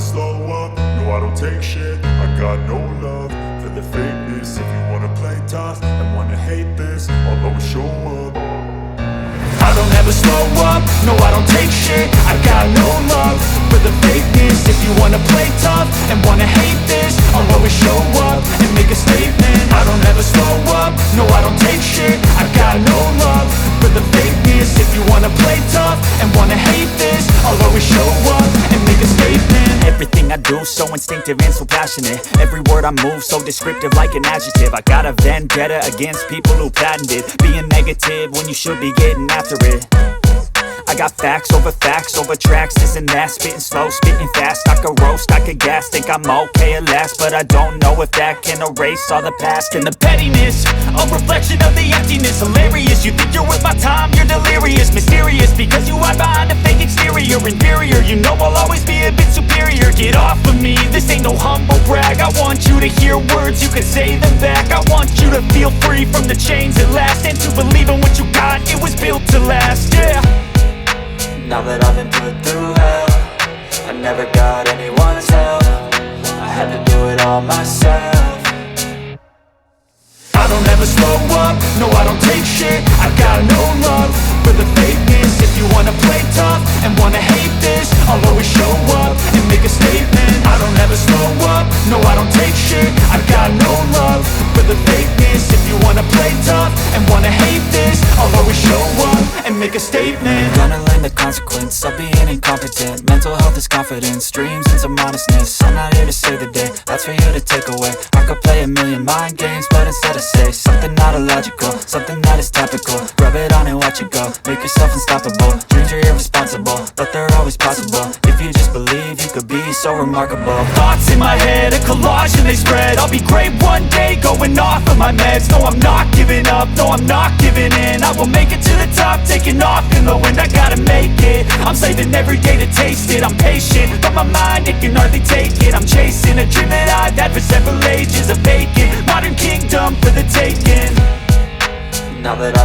slow up, no I don't take shit. I got no love for the fakeness. If you wanna play tough and wanna hate this, I'll always show up. I don't ever slow up, no I don't take shit. I got no love for the fakeness. If you wanna play tough and wanna hate this, I'll always show up and make a statement. I don't ever slow up, no I don't take shit. I got no love for the fakeness. If you wanna play tough and wanna hate this, I'll always show up and make a statement. Everything I do so instinctive and so passionate. Every word I move so descriptive like an adjective. I got a vendetta against people who patented being negative when you should be getting after it. I got facts over tracks, this and that. Spitting slow, spitting fast, I could roast, I could gas. Think I'm okay at last, but I don't know if that can erase all the past. And the pettiness, a reflection of the emptiness. Hilarious, you think you're worth my time, you're delirious. Mysterious, because you hide behind a fake exterior. Inferior, you know I'll always be a bit superior. Get off of me, this ain't no humble brag. I want you to hear words, you can say them back. I want you to feel free from the chains at last, and to believe in what you got, it was built to last, yeah. Now that I've been put through hell, I never got anyone's help. I had to do it all myself. I don't ever slow up, no I don't take shit. I got no love for the fakeness. If you wanna play tough and wanna hate this, I'll always show up and make a statement. I don't ever slow up, no I don't take shit. I got no love for the fakeness. If you wanna play tough and wanna hate this, I'll always show up and make a statement. Gonna learn the consequence of being incompetent. Mental health is confidence, dreams and some honestness. I'm not here to save the day, that's for you to take away. I could play a million mind games, but instead I say something not illogical, something that is topical. Rub it on and watch it go, make yourself unstoppable. Dreams are irresponsible, but they're always possible. If you just believe, you could be so remarkable. Thoughts in my head, a collage and they spread. I'll be great one day, going off of my meds. No, I'm not giving up, no, I'm not giving in. I will make it to the top, taking off in the wind. I gotta make it, I'm saving every day to taste it. I'm patient, but my mind, it can hardly take it. I'm chasing a dream that I've had for several ages. A vacant, modern kingdom for the taking. Now that